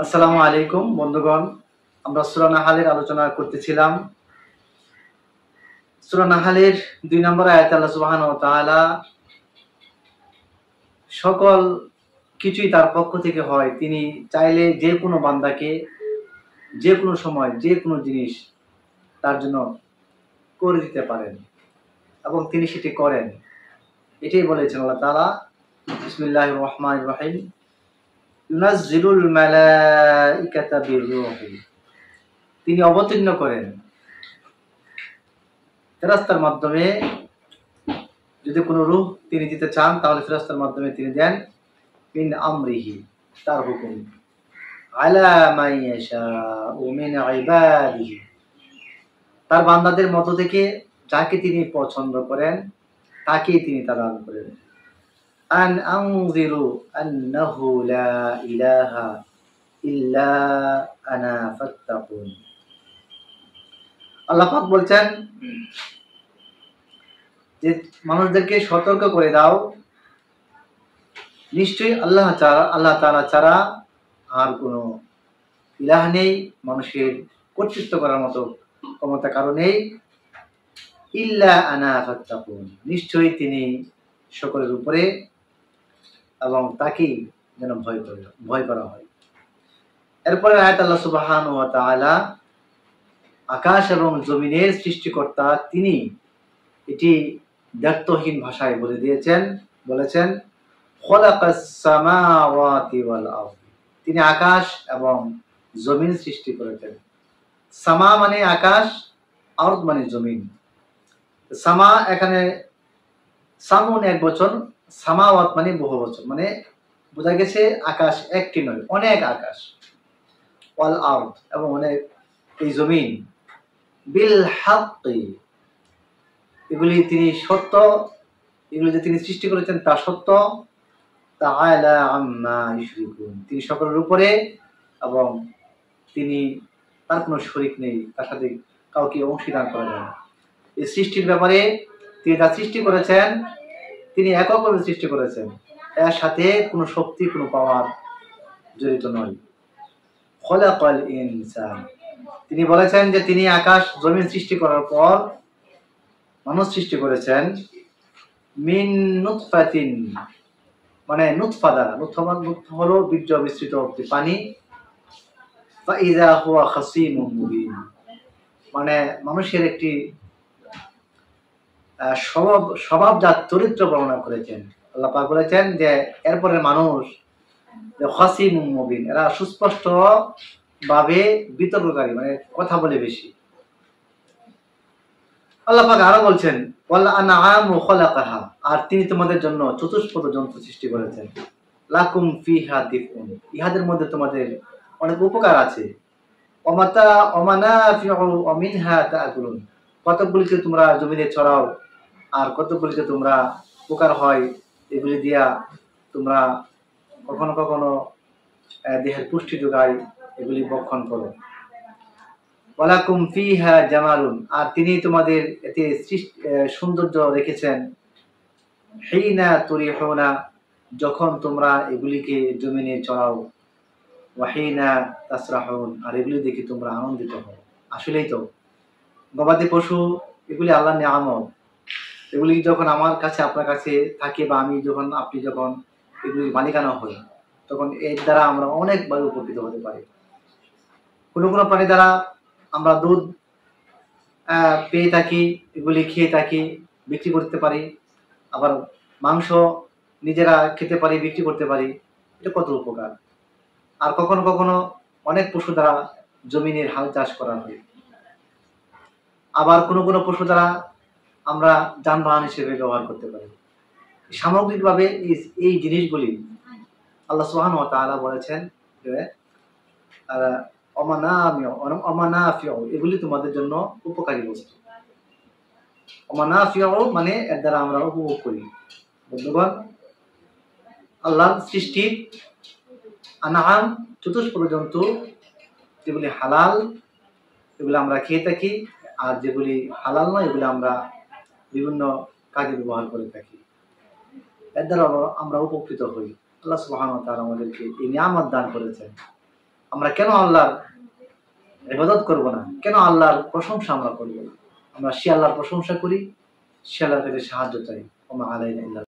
আসসালামু আলাইকুম বন্ধুগণ। আমরা সূরা নাহালের আলোচনা করতেছিলাম। সূরা নাহালের ২ নম্বর আয়াতে আল্লাহ সুবহানাহু ওয়া তাআলা সকল কিছুই তার পক্ষ থেকে হয়। তিনি চাইলে যে কোনো বান্দাকে যে কোনো সময় যে কোনো জিনিস তার জন্য করে দিতে পারেন এবং তিনি সেটি করেন। এটাই বলেছেন আল্লাহ তাআলা। বিসমিল্লাহির রহমানির রহিম। ইউনাজ্জিলুল মালাইকাতা বির-রূহি। তিনি অবতীর্ণ করেন ফেরেশতার মাধ্যমে। যদি কোনো রূহ তিনি দিতে চান তাহলে ফেরেশতার মাধ্যমে তিনি দেন মিন আমরিহি, তার হুকুম, আলা মান ইয়াশাউ মিন ইবাদিহি, তার বান্দাদের মধ্য থেকে যাকে তিনি পছন্দ করেন তাকেই তিনি তা দান করেন। আন আনজিরু আন্নাহু লা ইলাহা ইল্লা আনা ফাত্তাকুন। আল্লাহ পাক বলছেন যে মানুষদেরকে সতর্ক করে দাও, নিশ্চয়ই আল্লাহ তাআলা ছাড়া আর কোনো ইলাহ নেই, মানুষের কর্তৃত্ব করার মতো ক্ষমতা কারো নেই। ইল্লা আনা ফাত্তাকুন, নিশ্চয়ই তিনি সকলের উপরে এবং তাকেই যেন ভয় করা হয়। এরপরে আয়াত আল্লাহ সুবহানাহু ওয়া তাআলা আকাশ এবং জমিনের সৃষ্টিকর্তা তিনি, এটি দ্ব্যর্থহীন ভাষায় বলেছেন খলাকাস সামাওয়াতি ওয়াল আরদ, তিনি আকাশ এবং জমিন সৃষ্টি করেছেন। সামা মানে আকাশ, আরদ মানে জমিন। সামা এখানে সামুন এক বচন, সামাওয়াত মানে বহু বচন, মানে বোঝা গেছে আকাশ একটি নয়, অনেক আকাশ। ওয়াল আরদ এবং অনেক এই জমিন। বিল হাক্কি, এগুলি তিনি সত্য, এগুলি যে তিনি সৃষ্টি করেছেন তা সত্য। তাআলা আম্মা ইউশরিকুন, তিনি সকলের উপরে এবং তিনি তার কোনো শরীক নেই, তার সাথে কাউকে অংশীদার করা যায় না। এই সৃষ্টির ব্যাপারে তিনি যা সৃষ্টি করেছেন তিনি এককভাবে সৃষ্টি করেছেন, এর সাথে কোনো শক্তি কোনো পাওয়ার জড়িত নয়। খলাকাল ইনসান, তিনি বলেছেন যে তিনি আকাশ জমিন সৃষ্টি করার পর মানুষ সৃষ্টি করেছেন মিন নুতফাতিন, মানে নুতফা দ্বারা। নুতফা হলো বীর্য মিশ্রিত পানি। ফাইযা হুয়া খাসীমুম মুবিন, মানে মানুষের একটি স্বভাবজাত চরিত্র বর্ণনা করেছেন। আল্লাহ পাক বলেছেন যে এরপরে মানুষ খাসীমুম মুবিন, এরা সুস্পষ্ট ভাবে বিতর্ককারী, মানে কথা বলে বেশি। আল্লাহ পাক আরো বলছেন ওয়াল আনআমু খালাকাহা, আর তিনি তোমাদের জন্য চতুষ্পদ জন্তু সৃষ্টি করেছেন। লাকুম ফিহা দিফউন, ইহাদের মধ্যে তোমাদের অনেক উপকার আছে। ওমাতা ওমানাফিউ ওয়া মিনহা তাকুলুন, কতকগুলিকে তোমরা জমিনে ছড়াও আর কতকগুলিকে তোমরা উপকার হয়, এগুলি দিয়া তোমরা কখনো কখনো দেহের পুষ্টি যোগায়, এগুলি ভক্ষণ করো। ওয়ালাকুম ফিহা জামালুন, আর তিনি তোমাদের এতে সৌন্দর্য রেখেছেন। হিনা তুরিহুনা, যখন তোমরা এগুলিকে জমিনে চড়াও। ওয়াহিনা তাসরাহুন, আর এগুলি দেখে তোমরা আনন্দিত হও। আসলেই তো গবাদি পশু এগুলি আল্লাহর নিয়ামত। এগুলি যখন আমার কাছে আপনার কাছে থাকে বা আপনি যখন এগুলির মালিকানা হই, তখন এর দ্বারা আমরা অনেকভাবে উপকৃত হতে পারি। কোনো কোনো প্রাণী দ্বারা আমরা দুধ পেয়ে থাকি, এগুলি খেয়ে থাকি, বিক্রি করতে পারি, আবার মাংস নিজেরা খেতে পারি, বিক্রি করতে পারি। এটা কত উপকার। আর কখনো কখনো অনেক পশু দ্বারা জমিনের হাল চাষ করা হয়। আবার কোনো কোনো পশু দ্বারা আমরা যানবাহন হিসেবে ব্যবহার করতে পারি। সামগ্রিকভাবে এই জিনিসগুলি আল্লাহ সুবহানাহু ওয়া তাআলা বলেছেন যে অমানাফিউ, এগুলি তোমাদের জন্য উপকারী বস্তু। অমানাফিউ মানে এর দ্বারা আমরা উপভোগ করি। বন্ধুগণ, আল্লাহর সৃষ্টি আনআম চতুষ্পদ জন্তু, যেগুলি হালাল এগুলো আমরা খেয়ে থাকি, আর যেগুলি হালাল নয় এগুলো আমরা বিভিন্ন কাজে ব্যবহার করে থাকি। এর দ্বারা আমরা উপকৃত হই। আল্লাহ সুবহানাহু ওয়া তাআলা আমাদেরকে এই নিয়ামত দান করেছেন। আমরা কেন আল্লাহর ইবাদত করব না? কেন আল্লাহর প্রশংসা আমরা করব না? আমরা সে আল্লাহর প্রশংসা করি, সে আল্লাহর কাছে সাহায্য চাই। ওমা আলাইনা ইল্লা